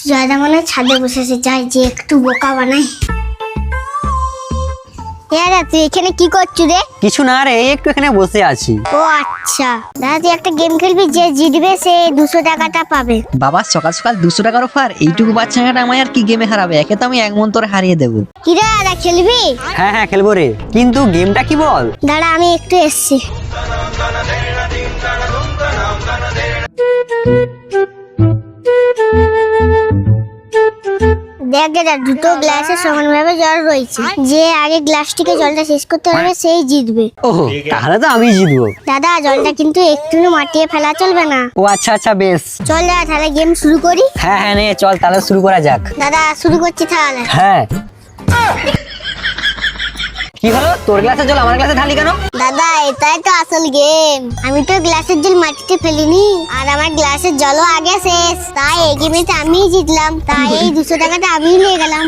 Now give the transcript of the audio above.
জয়দা মনে হয় ছাদে বসেছে, যাই যে একটু বোকা বানাই। দাদা তুই এখানে কি করছিস রে? কিছু না রে, একটু এখানে বসে আছি। ও আচ্ছা, দাদা তুই একটা গেম খেলবি, যে জিতবে সে 200 টাকাটা পাবে। বাবা সকাল সকাল 200 টাকার অফার, এইটুকু বাচ্চাটা আমায় আর কি গেমে হারাবে? একে তো আমি এক মন তোরে হারিয়ে দেবো। কি রে দাদা খেলবি? হ্যাঁ হ্যাঁ খেলবো রে, কিন্তু গেমটা কি বল? দাঁড়া আমি একটু এসছি। দেখ দাদা, দুটো গ্লাসে সমানভাবে জল রয়েছে, যে আগে গ্লাসটিকে জলটা শেষ করতে পারবে সেই জিতবে। ওহো, তাহলে তো আমি জিতবো। দাদা জলটা কিন্তু একটু মাটিয়ে ফেলা চলবে না। ও আচ্ছা আচ্ছা বেশ। চল দাদা তাহলে গেম শুরু করি। হ্যাঁ হ্যাঁ নে চল তাহলে শুরু করা যাক। দাদা শুরু করছি তাহলে। হ্যাঁ। কি হলো, তোর গ্লাসের জল আমার গ্লাসে ঢালি কেন? দাদা এটাই তো আসল গেম, আমি তো গ্লাসের জল মাটিতে ফেলিনি, আর আমার গ্লাসের জলও আগে শেষ, তাই এই গেমেতে আমিই জিতলাম, তাই এই 200 টাকাটা আমিই নিয়ে গেলাম।